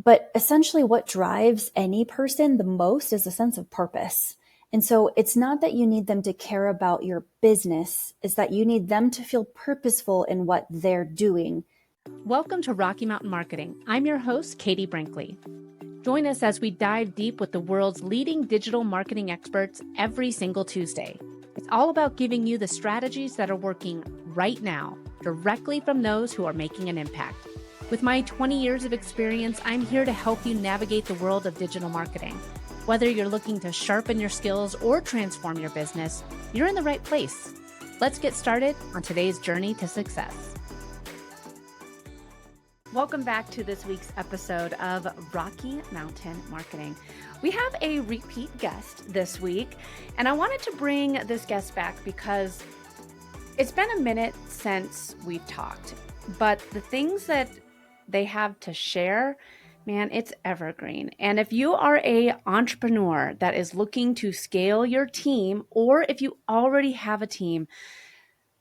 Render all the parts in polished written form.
But essentially what drives any person the most is a sense of purpose. And so it's not that you need them to care about your business, it's that you need them to feel purposeful in what they're doing. Welcome to Rocky Mountain Marketing. I'm your host, Katie Brinkley. Join us as we dive deep with the world's leading digital marketing experts every single Tuesday. It's all about giving you the strategies that are working right now, directly from those who are making an impact. With my 20 years of experience, I'm here to help you navigate the world of digital marketing. Whether you're looking to sharpen your skills or transform your business, you're in the right place. Let's get started on today's journey to success. Welcome back to this week's episode of Rocky Mountain Marketing. We have a repeat guest this week, and I wanted to bring this guest back because it's been a minute since we've talked, but the things that they have to share, man, it's evergreen. And if you are an entrepreneur that is looking to scale your team, or if you already have a team,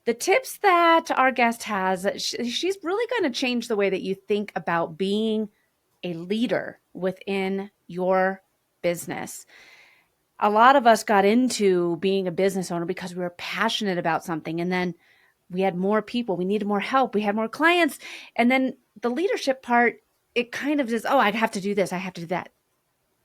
the tips that our guest has, she's really going to change the way that you think about being a leader within your business. A lot of us got into being a business owner because we were passionate about something, and then we had more people, we needed more help, we had more clients, and then the leadership part, it kind of is, oh, I have to do this, I have to do that.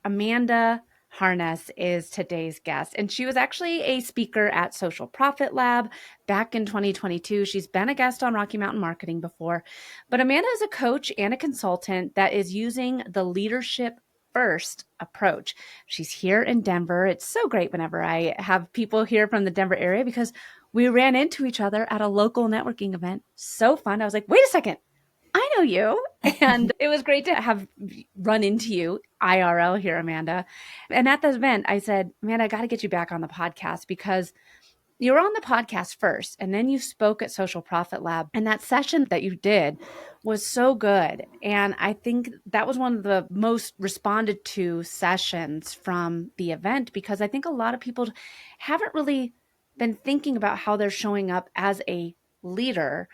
Amanda Harness is today's guest, and she was actually a speaker at Social Profit Lab back in 2022. She's been a guest on Rocky Mountain Marketing before, but Amanda is a coach and a consultant that is using the leadership first approach. She's here in Denver. It's so great whenever I have people here from the Denver area because we ran into each other at a local networking event. So fun. I was like, wait a second, I know you. And it was great to have run into you IRL here, Amanda. And at the event, I said, Amanda, I got to get you back on the podcast because you were on the podcast first, and then you spoke at Social Profit Lab. And that session that you did was so good. And I think that was one of the most responded to sessions from the event because I think a lot of people haven't really been thinking about how they're showing up as a leader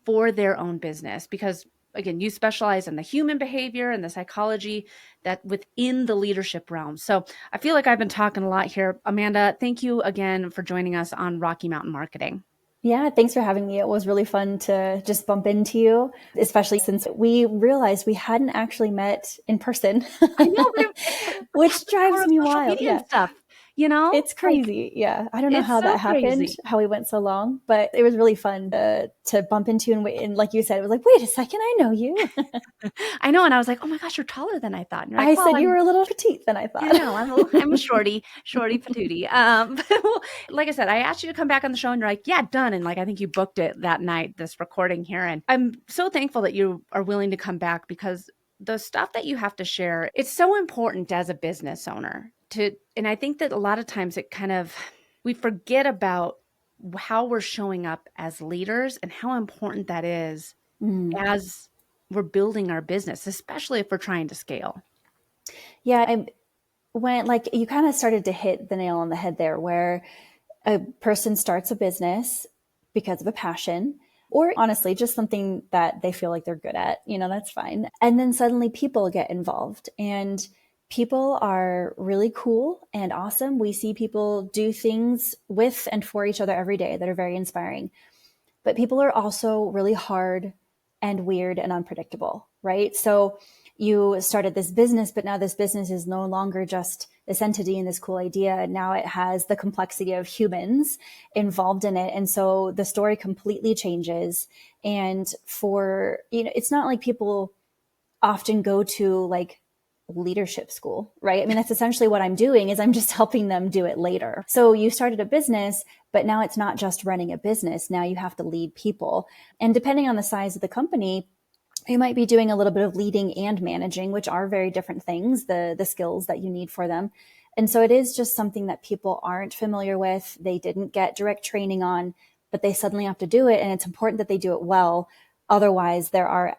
for their own business because, again, you specialize in the human behavior and the psychology that within the leadership realm. So I feel like I've been talking a lot here. Amanda, thank you again for joining us on Rocky Mountain Marketing. Yeah, thanks for having me. It was really fun to just bump into you, especially since we realized we hadn't actually met in person. I know, which drives me social wild. Media and stuff. You know, it's crazy. Yeah. I don't know how that happened, crazy. How we went so long, but it was really fun to bump into and like you said, it was like, wait a second, I know you. I know. And I was like, oh my gosh, you're taller than I thought. And you're I like, said you were a little petite than I thought. I know, I'm a shorty patootie. Like I said, I asked you to come back on the show and you're like, yeah, done. And like, I think you booked it that night, this recording here. And I'm so thankful that you are willing to come back because the stuff that you have to share, it's so important as a business owner and I think that a lot of times we forget about how we're showing up as leaders and how important that is as we're building our business, especially if we're trying to scale. Yeah. When like you kind of started to hit the nail on the head there, where a person starts a business because of a passion, or honestly, just something that they feel like they're good at, that's fine. And then suddenly people get involved and people are really cool and awesome. We see people do things with and for each other every day that are very inspiring. But people are also really hard and weird and unpredictable, right? So you started this business, but now this business is no longer just this entity and this cool idea. Now it has the complexity of humans involved in it. And so the story completely changes. And it's not like people often go to like leadership school, right? I mean, that's essentially what I'm doing is I'm just helping them do it later. So you started a business, but now it's not just running a business. Now you have to lead people. And depending on the size of the company, you might be doing a little bit of leading and managing, which are very different things, the skills that you need for them. And so it is just something that people aren't familiar with. They didn't get direct training on, but they suddenly have to do it. And it's important that they do it well. Otherwise, there are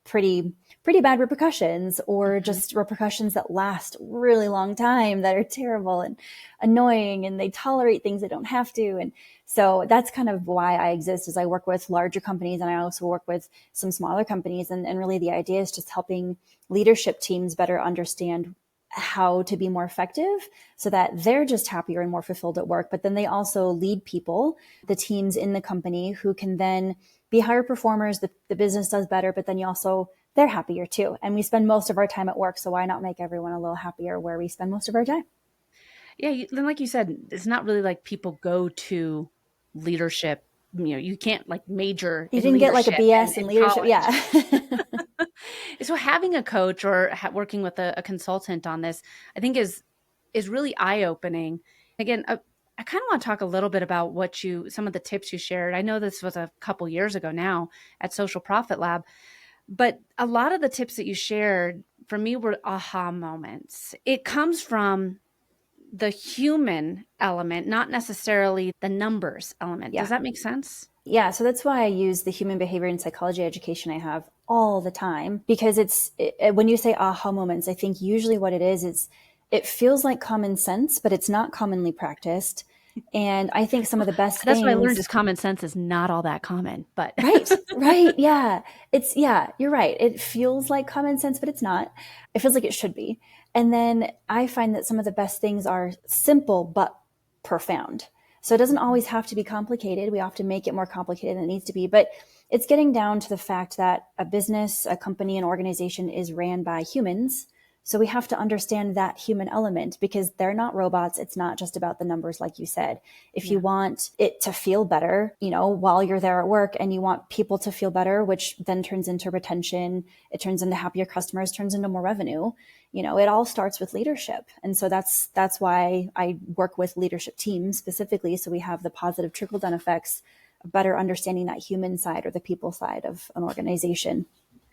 pretty bad repercussions, or just repercussions that last really long time, that are terrible and annoying, and they tolerate things they don't have to. And so that's kind of why I exist, is I work with larger companies, and I also work with some smaller companies. And really the idea is just helping leadership teams better understand how to be more effective, so that they're just happier and more fulfilled at work. But then they also lead people, the teams in the company, who can then be higher performers. The business does better, but then they're happier too. And we spend most of our time at work. So why not make everyone a little happier where we spend most of our time? Yeah. Then, like you said, it's not really like people go to leadership. You can't like major You in didn't get like a leadership BS in leadership. college. Yeah. So having a coach or working with a consultant on this, I think is really eye opening. Again, I kind of want to talk a little bit about some of the tips you shared. I know this was a couple years ago now at Social Profit Lab, but a lot of the tips that you shared for me were aha moments. It comes from the human element, not necessarily the numbers element. Yeah. Does that make sense? Yeah. So that's why I use the human behavior and psychology education I have all the time, because when you say aha moments, I think usually what it is it feels like common sense, but it's not commonly practiced. And I think some of the best That's things. what I learned is common sense is not all that common, but Right. Yeah. You're right. It feels like common sense, but it's not. It feels like it should be. And then I find that some of the best things are simple, but profound. So it doesn't always have to be complicated. We often make it more complicated than it needs to be, but it's getting down to the fact that a business, a company, an organization is ran by humans. So we have to understand that human element, because they're not robots. It's not just about the numbers, like you said. If you want it to feel better, while you're there at work, and you want people to feel better, which then turns into retention, it turns into happier customers, turns into more revenue. It all starts with leadership. And so that's why I work with leadership teams specifically. So we have the positive trickle-down effects of better understanding that human side, or the people side of an organization.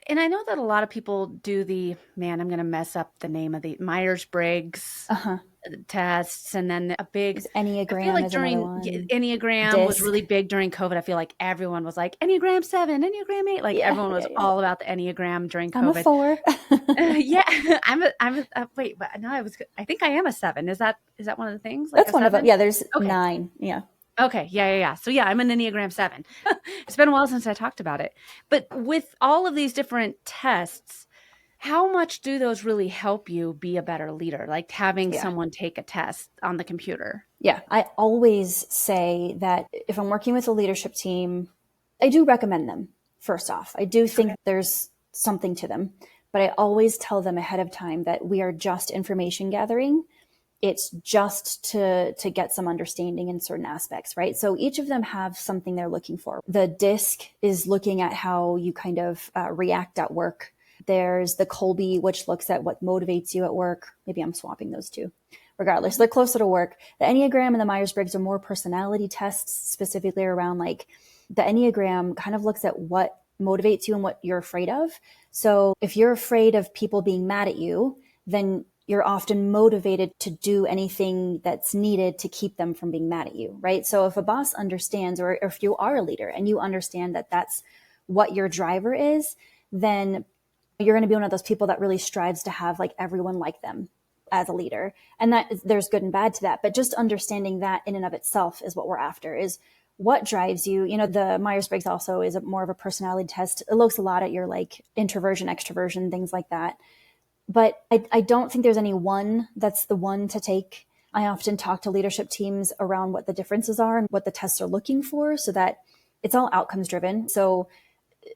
And I know that a lot of people do I'm going to mess up the name of the Myers-Briggs tests, and then a big Enneagram. I feel like during Enneagram was really big during COVID. I feel like everyone was like Enneagram 7, Enneagram 8. Like everyone was all about the Enneagram during COVID. I'm a 4. Yeah, I'm wait, but no, I think I am a 7. Is that one of the things? Like that's one 7? Of them. Yeah, there's 9. Yeah. Okay. Yeah. So yeah, I'm an Enneagram 7. It's been a while since I talked about it. But with all of these different tests, how much do those really help you be a better leader? Like having someone take a test on the computer? Yeah. I always say that if I'm working with a leadership team, I do recommend them. First off, I do think there's something to them, but I always tell them ahead of time that we are just information gathering. It's just to get some understanding in certain aspects, right? So each of them have something they're looking for. The DISC is looking at how you kind of react at work. There's the Kolbe, which looks at what motivates you at work. Maybe I'm swapping those two. Regardless, they're closer to work. The Enneagram and the Myers-Briggs are more personality tests, specifically around like the Enneagram kind of looks at what motivates you and what you're afraid of. So if you're afraid of people being mad at you, then you're often motivated to do anything that's needed to keep them from being mad at you, right? So if a boss understands, or if you are a leader and you understand that that's what your driver is, then you're going to be one of those people that really strives to have like everyone like them as a leader. And that there's good and bad to that. But just understanding that in and of itself is what we're after, is what drives you. The Myers-Briggs also is more of a personality test. It looks a lot at your like introversion, extroversion, things like that. But I don't think there's any one that's the one to take. I often talk to leadership teams around what the differences are and what the tests are looking for, so that it's all outcomes driven. So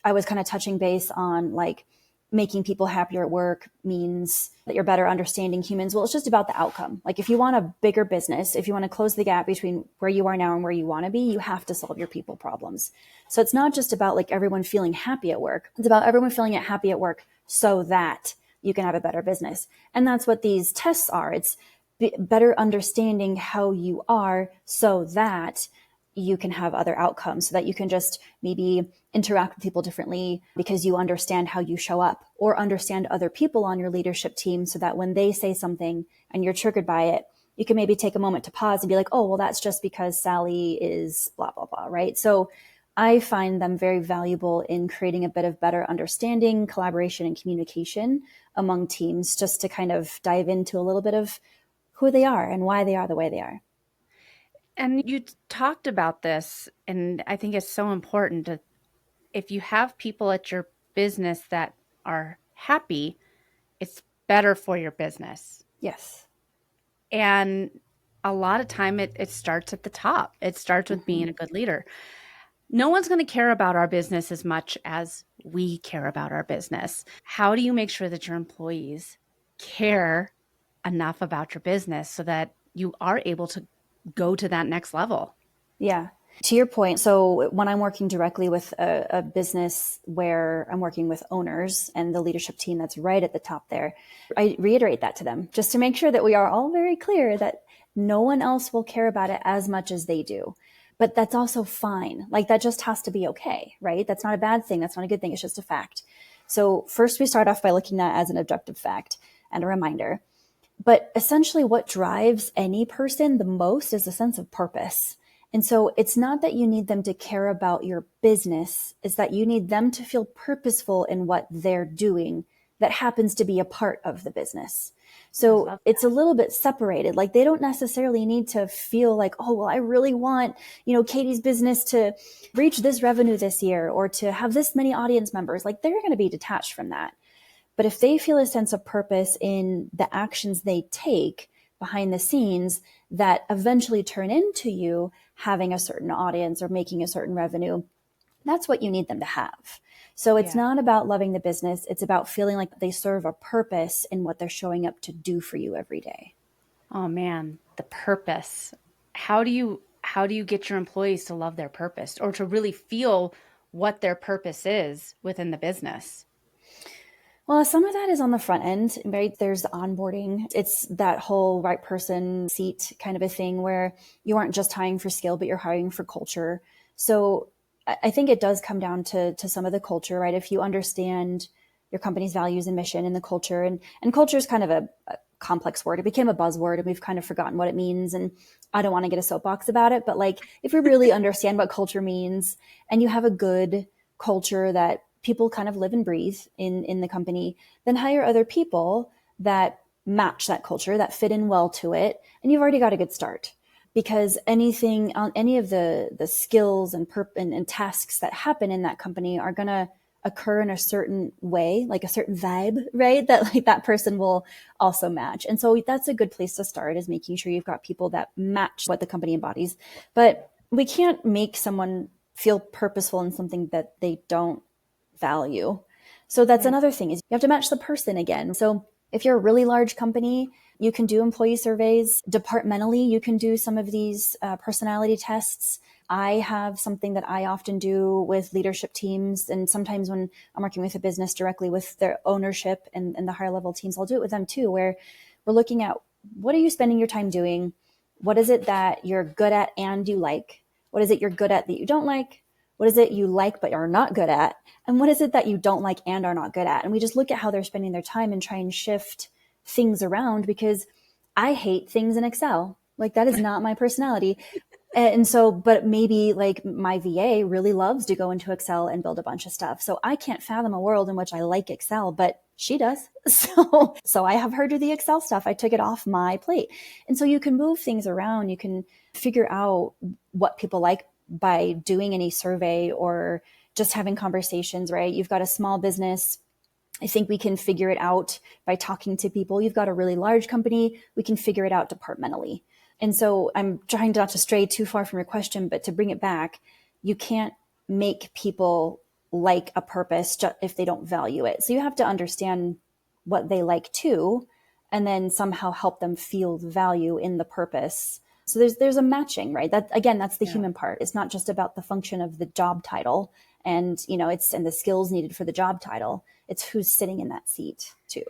I was kind of touching base on like making people happier at work means that you're better understanding humans. Well, it's just about the outcome. Like if you want a bigger business, if you want to close the gap between where you are now and where you want to be, you have to solve your people problems. So it's not just about like everyone feeling happy at work. It's about everyone feeling happy at work so that you can have a better business. And that's what these tests are. It's better understanding how you are so that you can have other outcomes, so that you can just maybe interact with people differently because you understand how you show up, or understand other people on your leadership team, so that when they say something and you're triggered by it, you can maybe take a moment to pause and be like, oh, well, that's just because Sally is blah, blah, blah, right? So I find them very valuable in creating a bit of better understanding, collaboration, and communication among teams, just to kind of dive into a little bit of who they are and why they are the way they are. And you talked about this, and I think it's so important to, if you have people at your business that are happy, it's better for your business. Yes. And a lot of time it starts at the top. It starts with being a good leader. No one's going to care about our business as much as we care about our business. How do you make sure that your employees care enough about your business so that you are able to go to that next level? Yeah. To your point, so when I'm working directly with a business where I'm working with owners and the leadership team that's right at the top there, I reiterate that to them just to make sure that we are all very clear that no one else will care about it as much as they do. But that's also fine. Like that just has to be okay, right? That's not a bad thing. That's not a good thing. It's just a fact. So first we start off by looking at it as an objective fact and a reminder. But essentially what drives any person the most is a sense of purpose. And so it's not that you need them to care about your business, it's that you need them to feel purposeful in what they're doing that happens to be a part of the business. So it's a little bit separated. Like they don't necessarily need to feel like, oh, well, I really want, Katie's business to reach this revenue this year or to have this many audience members. Like they're going to be detached from that. But if they feel a sense of purpose in the actions they take behind the scenes that eventually turn into you having a certain audience or making a certain revenue, that's what you need them to have. So it's not about loving the business. It's about feeling like they serve a purpose in what they're showing up to do for you every day. Oh man, the purpose. How do you get your employees to love their purpose or to really feel what their purpose is within the business? Well, some of that is on the front end, right? There's the onboarding. It's that whole right person seat kind of a thing where you aren't just hiring for skill, but you're hiring for culture. So I think it does come down to some of the culture, right? If you understand your company's values and mission and the culture, and culture is kind of a complex word. It became a buzzword and we've kind of forgotten what it means. And I don't want to get a soapbox about it, but like if we really understand what culture means and you have a good culture that people kind of live and breathe in the company, then hire other people that match that culture, that fit in well to it. And you've already got a good start, because anything on any of the skills and tasks that happen in that company are going to occur in a certain way, like a certain vibe, right? That like that person will also match. And so that's a good place to start, is making sure you've got people that match what the company embodies. But we can't make someone feel purposeful in something that they don't value. So that's another thing, is you have to match the person again. So if you're a really large company, you can do employee surveys. Departmentally, you can do some of these personality tests. I have something that I often do with leadership teams. And sometimes when I'm working with a business directly with their ownership and the higher level teams, I'll do it with them too, where we're looking at, what are you spending your time doing? What is it that you're good at and you like? What is it you're good at that you don't like? What is it you like but are not good at? And what is it that you don't like and are not good at? And we just look at how they're spending their time and try and shift things around, because I hate things in Excel. Like that is not my personality. And so, but maybe like my VA really loves to go into Excel and build a bunch of stuff. So I can't fathom a world in which I like Excel, but she does. So I have her do the Excel stuff. I took it off my plate. And so you can move things around. You can figure out what people like by doing any survey or just having conversations, right? You've got a small business. I think we can figure it out by talking to people. You've got a really large company. We can figure it out departmentally. And so I'm trying not to stray too far from your question, but to bring it back, you can't make people like a purpose if they don't value it. So you have to understand what they like too, and then somehow help them feel the value in the purpose. So there's a matching, right? That again, that's the human part. It's not just about the function of the job title and, and the skills needed for the job title. It's who's sitting in that seat too.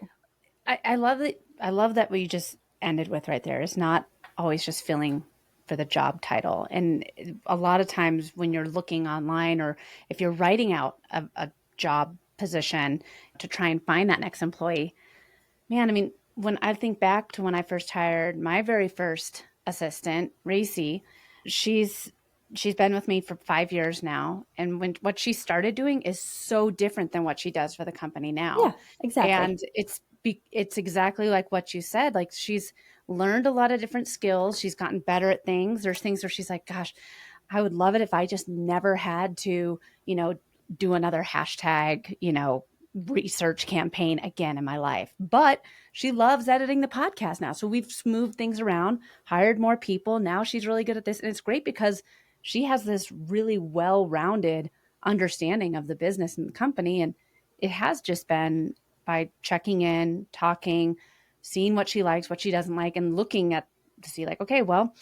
I love it. I love that what you just ended with right there. It's not always just filling for the job title. And a lot of times when you're looking online, or if you're writing out a job position to try and find that next employee, man, I mean, when I think back to when I first hired my very first assistant, Racy, she's she's been with me for 5 years now. And what she started doing is so different than what she does for the company now. Yeah, exactly. And it's exactly like what you said. Like, she's learned a lot of different skills. She's gotten better at things. There's things where she's like, gosh, I would love it if I just never had to, do another hashtag, research campaign again in my life. But she loves editing the podcast now. So we've smoothed things around, hired more people. Now she's really good at this. And it's great because she has this really well-rounded understanding of the business and the company. And it has just been by checking in, talking, seeing what she likes, what she doesn't like, and looking at to see like, okay, well,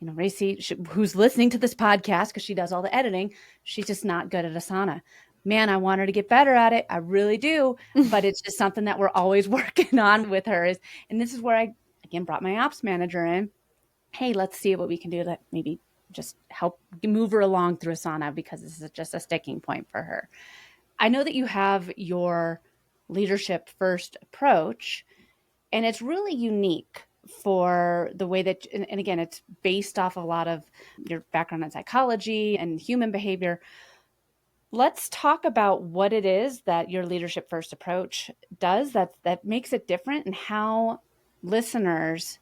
Racy, who's listening to this podcast because she does all the editing, she's just not good at Asana. Man, I want her to get better at it. I really do. But it's just something that we're always working on with her. And this is where I, again, brought my ops manager in. Hey, let's see what we can do to maybe just help move her along through Asana, because this is just a sticking point for her. I know that you have your leadership first approach, and it's really unique for the way that, and again, it's based off a lot of your background in psychology and human behavior. Let's talk about what it is that your leadership first approach does that makes it different, and how listeners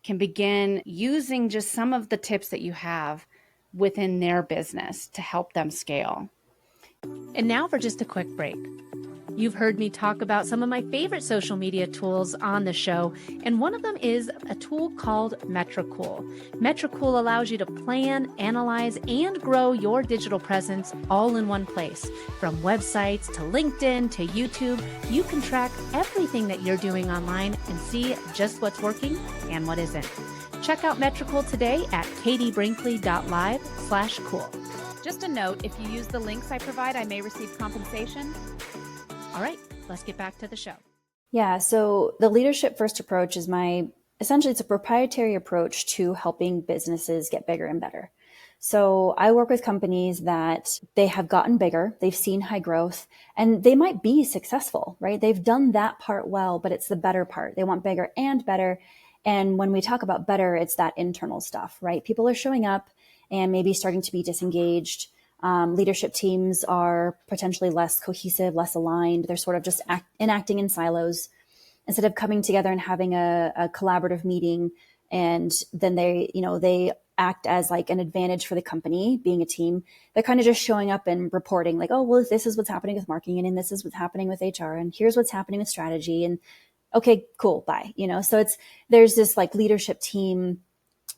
can begin using just some of the tips that you have within their business to help them scale. And now for just a quick break. You've heard me talk about some of my favorite social media tools on the show, and one of them is a tool called Metricool. Metricool allows you to plan, analyze, and grow your digital presence all in one place. From websites to LinkedIn to YouTube, you can track everything that you're doing online and see just what's working and what isn't. Check out Metricool today at katiebrinkley.live/cool. Just a note, if you use the links I provide, I may receive compensation. All right, let's get back to the show. Yeah, so the leadership first approach is essentially it's a proprietary approach to helping businesses get bigger and better. So I work with companies that they have gotten bigger, they've seen high growth, and they might be successful, right? They've done that part well, but it's the better part. They want bigger and better. And when we talk about better, it's that internal stuff, right? People are showing up and maybe starting to be disengaged. Leadership teams are potentially less cohesive, less aligned. They're sort of just enacting in silos instead of coming together and having a collaborative meeting. And then they act as like an advantage for the company, being a team. They're kind of just showing up and reporting like, oh, well, this is what's happening with marketing, and this is what's happening with HR, and here's what's happening with strategy. And okay, cool, bye. So there's this like leadership team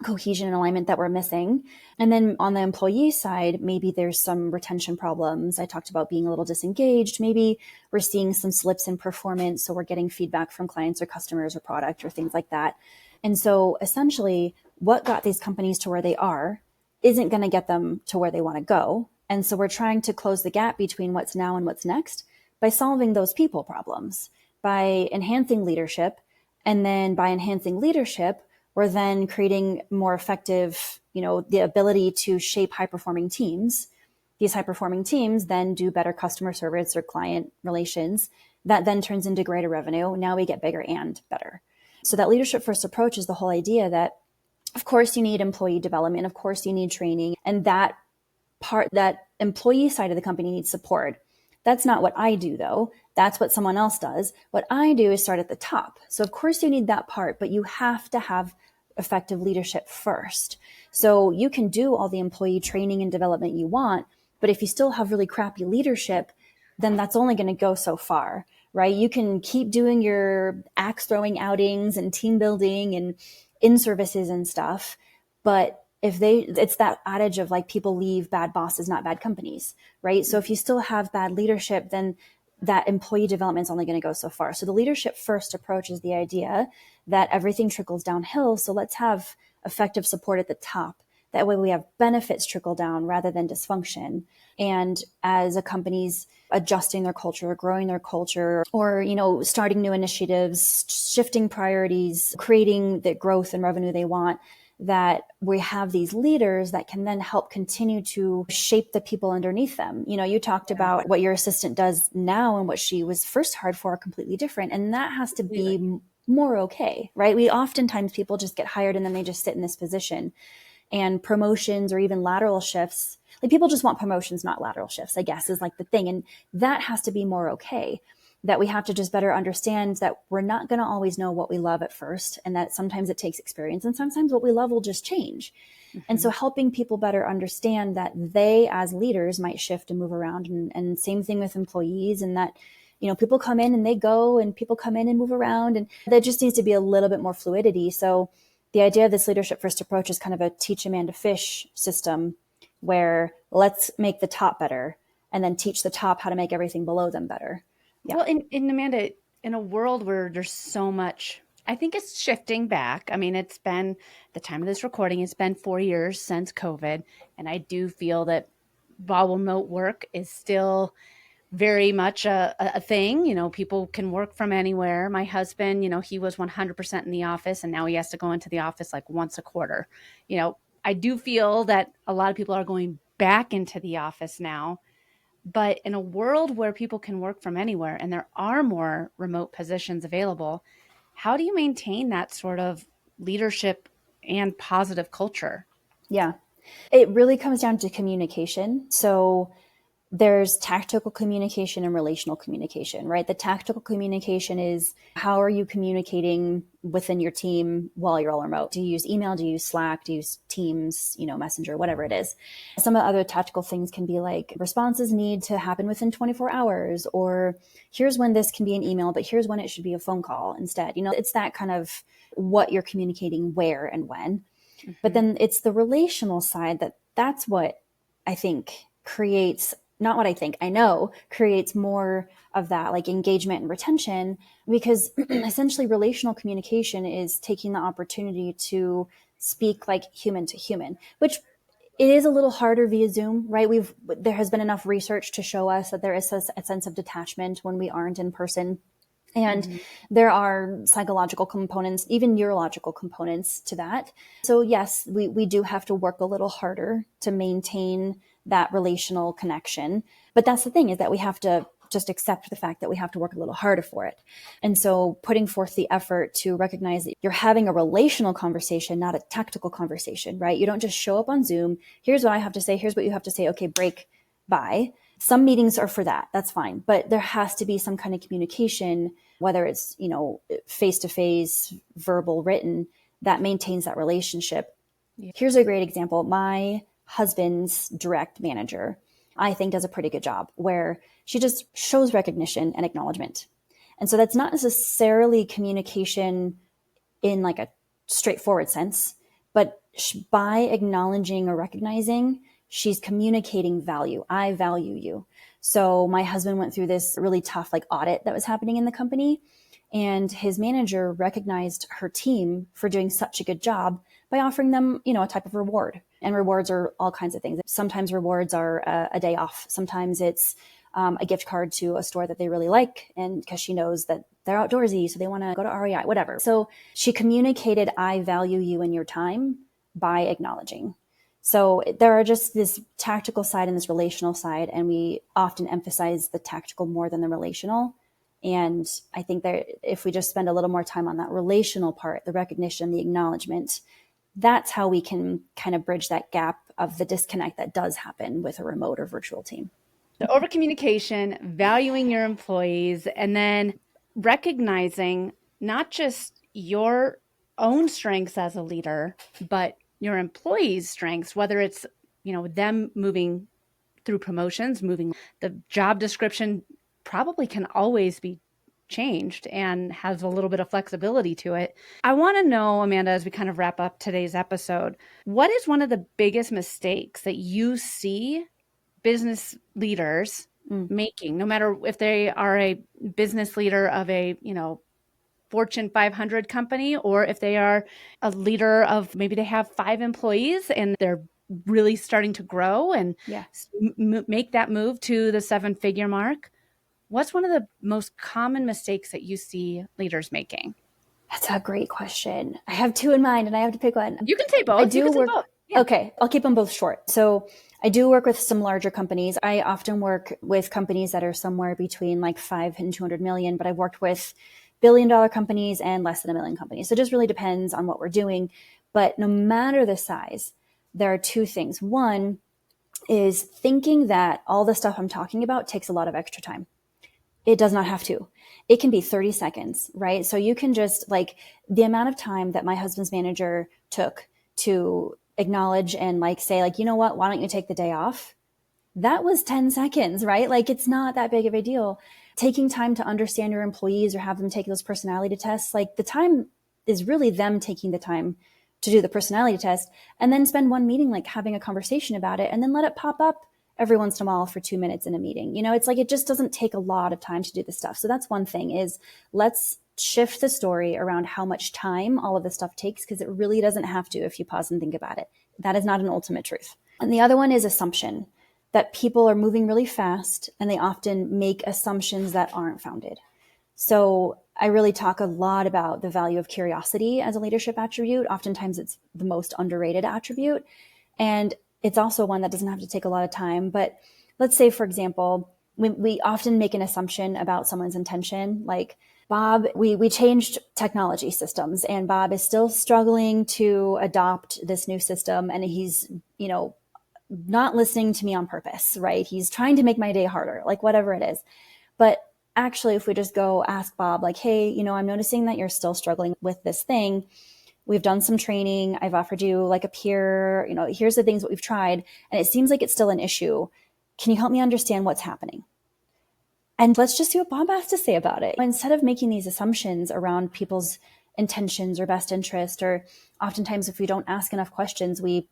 cohesion and alignment that we're missing. And then on the employee side, maybe there's some retention problems. I talked about being a little disengaged. Maybe we're seeing some slips in performance. So we're getting feedback from clients or customers or product or things like that. And so essentially what got these companies to where they are isn't going to get them to where they want to go. And so we're trying to close the gap between what's now and what's next by solving those people problems, by enhancing leadership. And then by enhancing leadership, we're then creating more effective, the ability to shape high-performing teams. These high-performing teams then do better customer service or client relations. That then turns into greater revenue. Now we get bigger and better. So that leadership first approach is the whole idea that, of course, you need employee development. Of course, you need training. And that employee side of the company needs support. That's not what I do, though. That's what someone else does. What I do is start at the top. So of course you need that part, but you have to have effective leadership first. So you can do all the employee training and development you want, but if you still have really crappy leadership, then that's only going to go so far, right? You can keep doing your axe throwing outings and team building and in-services and stuff, but it's that adage of like people leave bad bosses, not bad companies, right? So if you still have bad leadership, then that employee development is only going to go so far. So the leadership first approach is the idea that everything trickles downhill. So let's have effective support at the top. That way we have benefits trickle down rather than dysfunction. And as a company's adjusting their culture, or growing their culture, or, starting new initiatives, shifting priorities, creating the growth and revenue they want, that we have these leaders that can then help continue to shape the people underneath them. You talked about what your assistant does now and what she was first hired for are completely different. And that has to be more okay, right? Oftentimes people just get hired and then they just sit in this position. and promotions or even lateral shifts. Like people just want promotions, not lateral shifts, I guess, is like the thing. And that has to be more okay. That we have to just better understand that we're not going to always know what we love at first, and that sometimes it takes experience, and sometimes what we love will just change. And so helping people better understand that they as leaders might shift and move around, and same thing with employees, and that, you know, people come in and they go, and people come in and move around, and there just needs to be a little bit more fluidity. So the idea of this leadership first approach is kind of a teach a man to fish system, where let's make the top better and then teach the top how to make everything below them better. Yeah. Well, in Amanda, in a world where there's so much, I think it's shifting back. I mean, it's been, the time of this recording, it's been 4 years since COVID. And I do feel that while remote work is still very much a thing, you know, people can work from anywhere. My husband, you know, he was 100% in the office, and now he has to go into the office like once a quarter. You know, I do feel that a lot of people are going back into the office now. But in a world where people can work from anywhere and there are more remote positions available, how do you maintain that sort of leadership and positive culture? Yeah. It really comes down to communication. So there's tactical communication and relational communication, right? The tactical communication is, how are you communicating within your team while you're all remote? Do you use email? Do you use Slack? Do you use Teams, you know, Messenger, whatever it is? Some of the other tactical things can be like, responses need to happen within 24 hours, or here's when this can be an email, but here's when it should be a phone call instead. You know, it's that kind of what you're communicating where and when. But then it's the relational side that's what I think creates, not what I think, I know creates more of that like engagement and retention, because essentially relational communication is taking the opportunity to speak like human to human, which it is a little harder via Zoom, right? There has been enough research to show us that there is a sense of detachment when we aren't in person. And there are psychological components, even neurological components to that. So yes, we do have to work a little harder to maintain that relational connection. But that's the thing, is that we have to just accept the fact that we have to work a little harder for it. And so putting forth the effort to recognize that you're having a relational conversation, not a tactical conversation, right? You don't just show up on Zoom. Here's what I have to say. Here's what you have to say. Okay, break, bye. Some meetings are for that. That's fine. But there has to be some kind of communication, whether it's, you know, face-to-face, verbal, written, that maintains that relationship. Yeah. Here's a great example. My husband's direct manager, I think, does a pretty good job, where she just shows recognition and acknowledgement. And so that's not necessarily communication in like a straightforward sense, but by acknowledging or recognizing, she's communicating value. I value you. So my husband went through this really tough like audit that was happening in the company, and his manager recognized her team for doing such a good job by offering them, you know, a type of reward. And rewards are all kinds of things. Sometimes rewards are a day off. Sometimes it's a gift card to a store that they really like, and because she knows that they're outdoorsy, so they want to go to REI, whatever. So she communicated, I value you and your time, by acknowledging. So there are just this tactical side and this relational side, and we often emphasize the tactical more than the relational. And I think that if we just spend a little more time on that relational part, the recognition, the acknowledgement, that's how we can kind of bridge that gap of the disconnect that does happen with a remote or virtual team. So over communication, valuing your employees, and then recognizing not just your own strengths as a leader, but your employees' strengths, whether it's, you know, them moving through promotions, moving, the job description probably can always be changed and has a little bit of flexibility to it. I want to know, Amanda, as we kind of wrap up today's episode, what is one of the biggest mistakes that you see business leaders making, no matter if they are a business leader of a, you know, Fortune 500 company, or if they are a leader of, maybe they have 5 employees and they're really starting to grow and make that move to the 7-figure mark? What's one of the most common mistakes that you see leaders making? That's a great question. I have 2 in mind and I have to pick one. You can say both. Yeah. Okay, I'll keep them both short. So I do work with some larger companies. I often work with companies that are somewhere between like 5 and 200 million, but I've worked with billion-dollar companies and less than $1 million companies. So it just really depends on what we're doing. But no matter the size, there are two things. One is thinking that all the stuff I'm talking about takes a lot of extra time. It does not have to. It can be 30 seconds, right? So you can just like the amount of time that my husband's manager took to acknowledge and like say like, you know what, why don't you take the day off? That was 10 seconds, right? Like it's not that big of a deal. Taking time to understand your employees or have them take those personality tests, like the time is really them taking the time to do the personality test and then spend one meeting like having a conversation about it and then let it pop up every once in a while for 2 minutes in a meeting. It's like it just doesn't take a lot of time to do this stuff. So that's one thing is let's shift the story around how much time all of this stuff takes because it really doesn't have to if you pause and think about it. That is not an ultimate truth. And the other one is assumption, that people are moving really fast and they often make assumptions that aren't founded. So I really talk a lot about the value of curiosity as a leadership attribute. Oftentimes it's the most underrated attribute. And it's also one that doesn't have to take a lot of time. But let's say, for example, we often make an assumption about someone's intention. Like Bob, we changed technology systems and Bob is still struggling to adopt this new system. And he's, not listening to me on purpose, right? He's trying to make my day harder, like whatever it is. But actually, if we just go ask Bob, like, hey, I'm noticing that you're still struggling with this thing. We've done some training. I've offered you like a peer, here's the things that we've tried. And it seems like it's still an issue. Can you help me understand what's happening? And let's just see what Bob has to say about it. Instead of making these assumptions around people's intentions or best interest, or oftentimes if we don't ask enough questions, we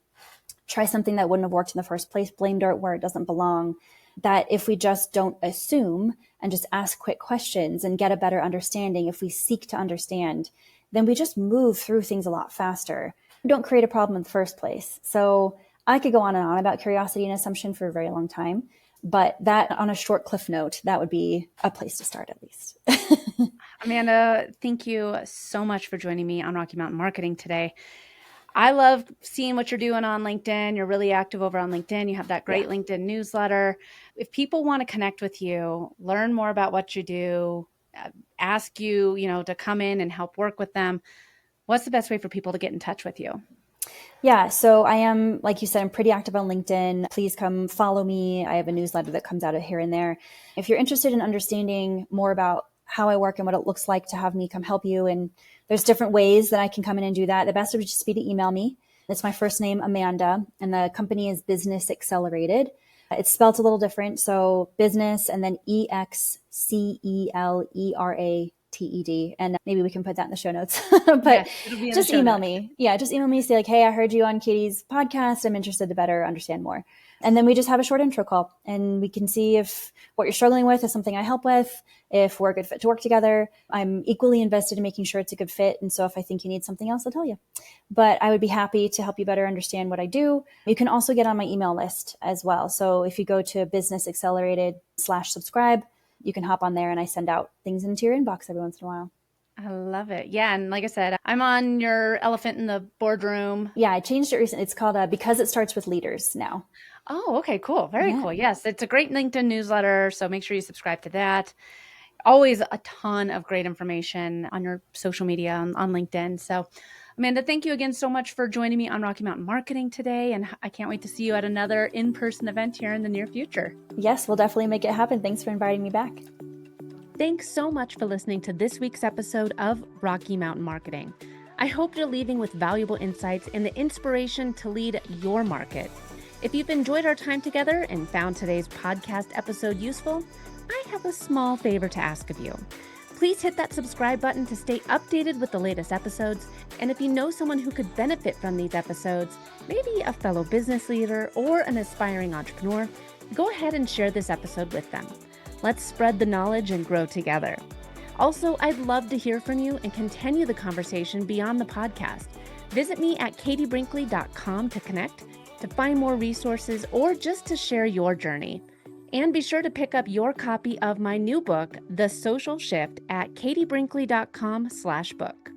try something that wouldn't have worked in the first place, blame dirt where it doesn't belong. That if we just don't assume and just ask quick questions and get a better understanding, if we seek to understand, then we just move through things a lot faster. We don't create a problem in the first place. So I could go on and on about curiosity and assumption for a very long time, but that on a short cliff note, that would be a place to start at least. Amanda, thank you so much for joining me on Rocky Mountain Marketing today. I love seeing what you're doing on LinkedIn. You're really active over on LinkedIn. You have that great LinkedIn newsletter. If people want to connect with you, learn more about what you do, ask you, to come in and help work with them, what's the best way for people to get in touch with you? Yeah. So I am, like you said, I'm pretty active on LinkedIn. Please come follow me. I have a newsletter that comes out of here and there. If you're interested in understanding more about how I work and what it looks like to have me come help you, and there's different ways that I can come in and do that. The best would just be to email me. It's my first name, Amanda, and the company is Business Accelerated. It's spelled a little different. So business and then EXCELERATED. And maybe we can put that in the show notes. But just email me. Yeah, just email me. Say like, hey, I heard you on Katie's podcast. I'm interested to better understand more. And then we just have a short intro call and we can see if what you're struggling with is something I help with, if we're a good fit to work together. I'm equally invested in making sure it's a good fit. And so if I think you need something else, I'll tell you. But I would be happy to help you better understand what I do. You can also get on my email list as well. So if you go to Business Accelerated/subscribe, you can hop on there and I send out things into your inbox every once in a while. I love it. Yeah. And like I said, I'm on your elephant in the boardroom. Yeah, I changed it recently. It's called Because It Starts With Leaders now. Oh, okay, cool. Very cool. Yes, it's a great LinkedIn newsletter. So make sure you subscribe to that. Always a ton of great information on your social media on LinkedIn. So Amanda, thank you again so much for joining me on Rocky Mountain Marketing today. And I can't wait to see you at another in-person event here in the near future. Yes, we'll definitely make it happen. Thanks for inviting me back. Thanks so much for listening to this week's episode of Rocky Mountain Marketing. I hope you're leaving with valuable insights and the inspiration to lead your market. If you've enjoyed our time together and found today's podcast episode useful, I have a small favor to ask of you. Please hit that subscribe button to stay updated with the latest episodes. And if you know someone who could benefit from these episodes, maybe a fellow business leader or an aspiring entrepreneur, go ahead and share this episode with them. Let's spread the knowledge and grow together. Also, I'd love to hear from you and continue the conversation beyond the podcast. Visit me at katiebrinkley.com to connect, to find more resources, or just to share your journey. And be sure to pick up your copy of my new book, The Social Shift, at katiebrinkley.com/book.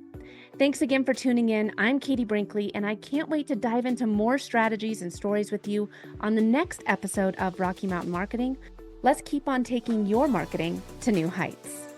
Thanks again for tuning in. I'm Katie Brinkley, and I can't wait to dive into more strategies and stories with you on the next episode of Rocky Mountain Marketing. Let's keep on taking your marketing to new heights.